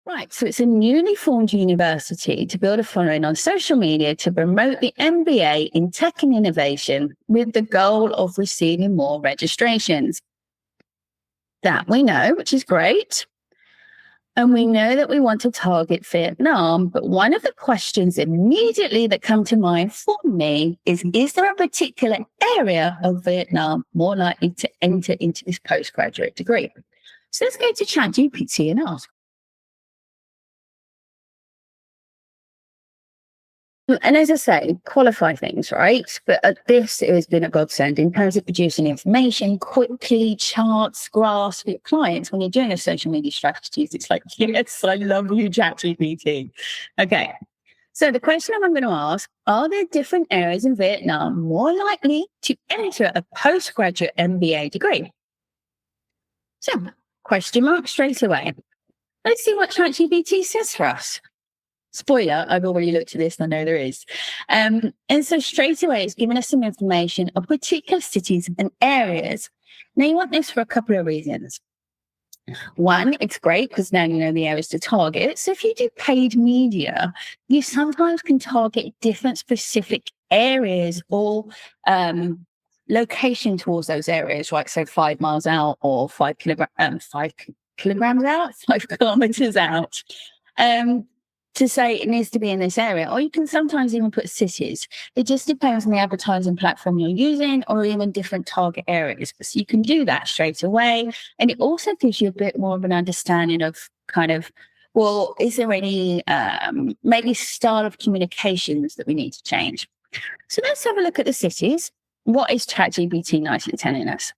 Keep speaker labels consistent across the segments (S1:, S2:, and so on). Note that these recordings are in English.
S1: Right, so it's a newly formed university to build a following on social media to promote the MBA in tech and innovation with the goal of receiving more registrations. That we know, which is great. And we know that we want to target Vietnam, but one of the questions immediately that come to mind for me is there a particular area of Vietnam more likely to enter into this postgraduate degree? So let's go to ChatGPT and ask. And as I say, qualify things, right? But at this, it has been a godsend in terms of producing information quickly, charts, graphs for your clients. When you're doing a social media strategies, it's like, yes, I love you, ChatGPT. Okay. So the question I'm going to ask, are there different areas in Vietnam more likely to enter a postgraduate MBA degree? So question mark straight away. Let's see what ChatGPT says for us. Spoiler, I've already looked at this and I know there is. And so straight away, it's given us some information of particular cities and areas. Now, you want this for a couple of reasons. One, it's great because now you know the areas to target. So if you do paid media, you sometimes can target different specific areas or location towards those areas, right? So 5 miles out or 5 kilograms out, 5 kilometers out. To say it needs to be in this area, or you can sometimes even put cities. It just depends on the advertising platform you're using or even different target areas. So you can do that straight away. And it also gives you a bit more of an understanding of kind of, well, is there any maybe style of communications that we need to change? So let's have a look at the cities. What is ChatGPT nicely telling us?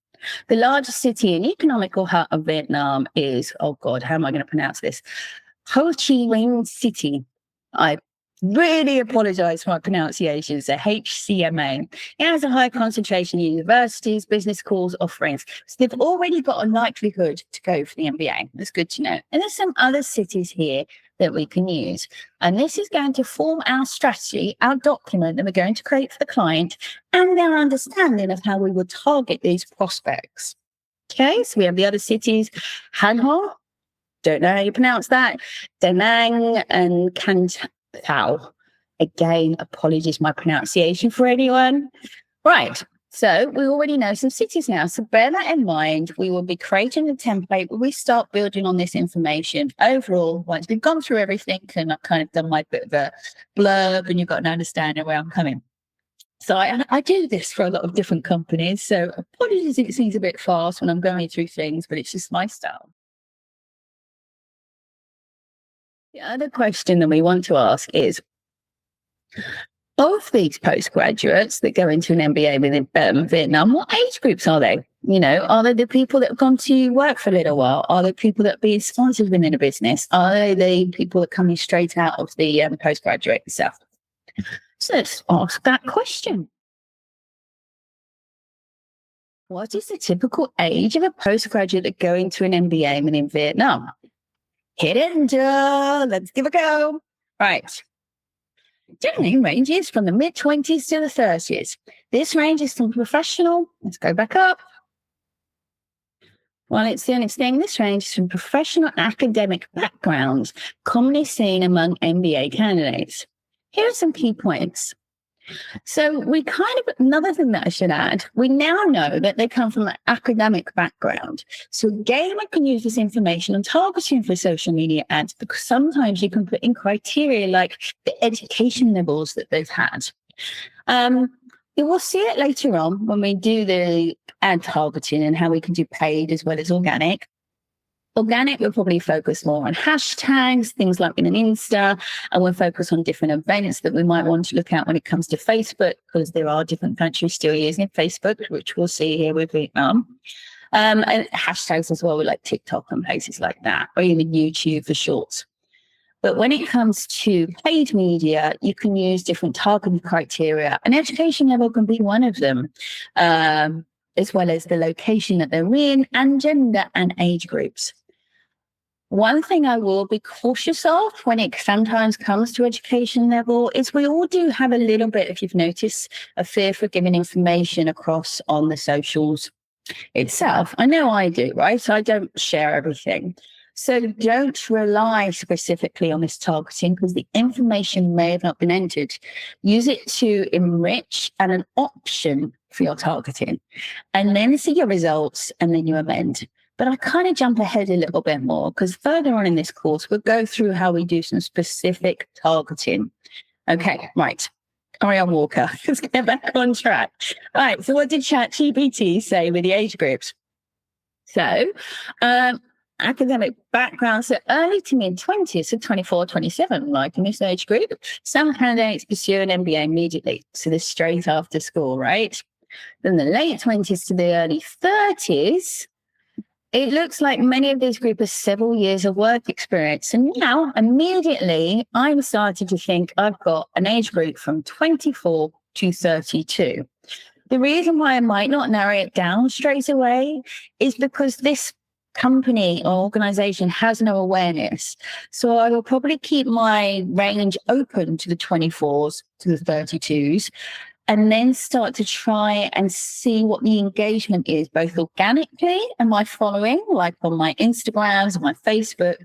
S1: The largest city and economical hub of Vietnam is, oh God, how am I going to pronounce this? Ho Chi Minh City. I really apologize for my pronunciation. It's a HCMA. It has a high concentration of universities, business schools, offerings. So they've already got a likelihood to go for the MBA. That's good to know. And there's some other cities here that we can use. And this is going to form our strategy, our document that we're going to create for the client and their understanding of how we will target these prospects. Okay, so we have the other cities, Hanoi. Don't know how you pronounce that. Da Nang and Can Thao. Again, apologies my pronunciation for anyone. Right. So we already know some cities now. So bear that in mind. We will be creating a template where we start building on this information. Overall, once we've gone through everything and I've kind of done my bit of a blurb and you've got an understanding where I'm coming. So I do this for a lot of different companies. So apologies if it seems a bit fast when I'm going through things, but it's just my style. The other question that we want to ask is, of these postgraduates that go into an MBA within Vietnam, what age groups are they? You know, are they the people that have gone to work for a little while? Are they people that are being sponsored within a business? Are they the people that are coming straight out of the postgraduate stuff? So let's ask that question. What is the typical age of a postgraduate that go into an MBA within Vietnam? Hit enter. Let's give it a go. Right. Generally ranges from the mid-20s to the 30s. This range is from professional. Let's go back up. Well, it's the next thing. This range is from professional academic backgrounds, commonly seen among MBA candidates. Here are some key points. So we kind of, another thing that I should add, we now know that they come from an academic background. So again, we can use this information on targeting for social media ads because sometimes you can put in criteria like the education levels that they've had. You will see it later on when we do the ad targeting and how we can do paid as well as organic. Organic, we'll probably focus more on hashtags, things like in an Insta, and we'll focus on different events that we might want to look at when it comes to Facebook, because there are different countries still using Facebook, which we'll see here with Vietnam. And hashtags as well, like TikTok and places like that, or even YouTube for shorts. But when it comes to paid media, you can use different targeting criteria, and education level can be one of them, as well as the location that they're in and gender and age groups. One thing I will be cautious of when it sometimes comes to education level is we all do have a little bit, if you've noticed, a fear for giving information across on the socials itself. I know I do, right? So I don't share everything. So don't rely specifically on this targeting because the information may have not been entered. Use it to enrich and an option for your targeting, and then see your results and then you amend. But I kind of jump ahead a little bit more because further on in this course, we'll go through how we do some specific targeting. Okay, right. Ariane Walker, let's get back on track. Right, so what did ChatGPT say with the age groups? So, academic background, so early to mid 20s, so 24, 27, like in this age group. Some candidates pursue an MBA immediately, so this straight after school, right? Then the late 20s to the early 30s, it looks like many of these groups have several years of work experience. And now, immediately, I'm starting to think I've got an age group from 24 to 32. The reason why I might not narrow it down straight away is because this company or organization has no awareness. So I will probably keep my range open to the 24s to the 32s, and then start to try and see what the engagement is, both organically and my following, like on my Instagrams, my Facebook,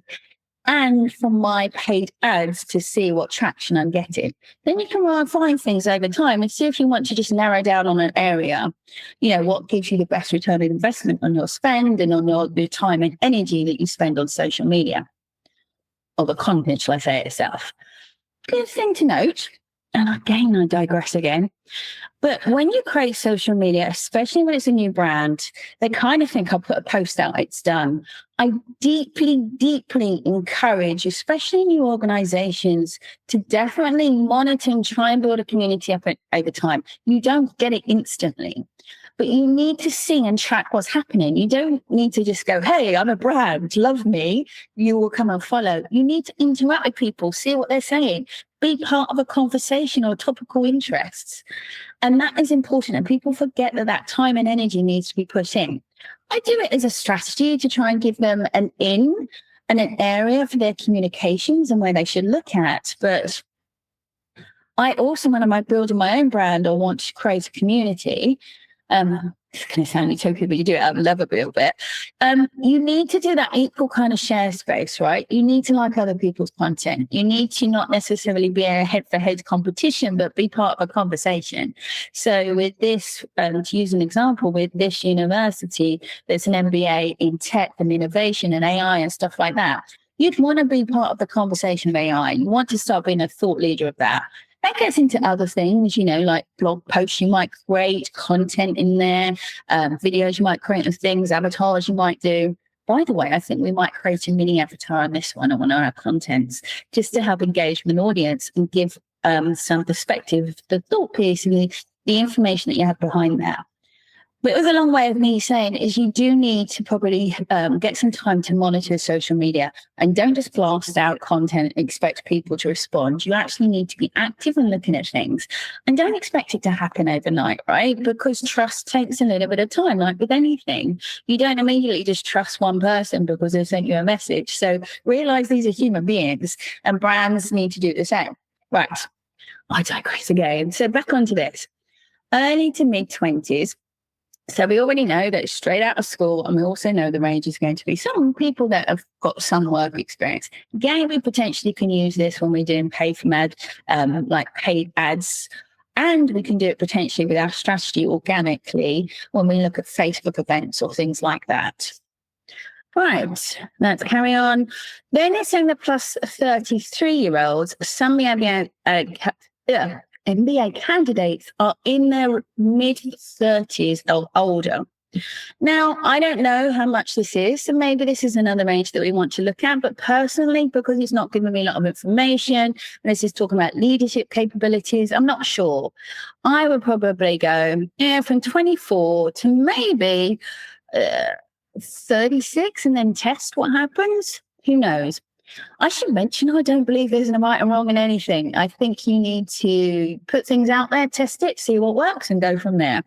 S1: and from my paid ads to see what traction I'm getting. Then you can find things over time and see if you want to just narrow down on an area, what gives you the best return on investment on your spend and on your time and energy that you spend on social media, or the content, shall I say it itself. Good thing to note, and again, I digress again, but when you create social media, especially when it's a new brand, they kind of think I'll put a post out, it's done. I deeply, deeply encourage, especially new organizations, to definitely monitor and try and build a community up over time. You don't get it instantly, but you need to see and track what's happening. You don't need to just go, hey, I'm a brand, love me. You will come and follow. You need to interact with people, see what they're saying, be part of a conversation or topical interests. And that is important. And people forget that time and energy needs to be put in. I do it as a strategy to try and give them an in and an area for their communications and where they should look at. But I also, when I'm building my own brand or want to create a community, it's going to sound utopian, but you do it out of love a little bit. You need to do that equal kind of share space, right? You need to like other people's content. You need to not necessarily be a head-for-head competition, but be part of a conversation. So with this, to use an example, with this university, there's an MBA in tech and innovation and AI and stuff like that. You'd want to be part of the conversation of AI. You want to start being a thought leader of that. That gets into other things, like blog posts you might create, content in there, videos you might create of things, avatars you might do. By the way, I think we might create a mini avatar on this one on our contents, just to help engage with an audience and give some perspective, the thought piece and the information that you have behind that. But it was a long way of me saying is you do need to probably get some time to monitor social media and don't just blast out content and expect people to respond. You actually need to be active and looking at things, and don't expect it to happen overnight, right? Because trust takes a little bit of time. Like with anything, you don't immediately just trust one person because they sent you a message. So realize these are human beings and brands need to do the same. Right. I digress again. So back onto this. Early to mid 20s. So we already know that straight out of school, and we also know the range is going to be some people that have got some work experience. Again, we potentially can use this when we're doing paid ads, and we can do it potentially with our strategy organically when we look at Facebook events or things like that. Right, let's carry on. Then it's saying the plus 33-year-olds, some MBA candidates are in their mid-30s or older. Now, I don't know how much this is, so maybe this is another range that we want to look at, but personally, because it's not giving me a lot of information, and this is talking about leadership capabilities, I'm not sure. I would probably go from 24 to maybe 36 and then test what happens. Who knows? I should mention, I don't believe there's a right and wrong in anything. I think you need to put things out there, test it, see what works, and go from there.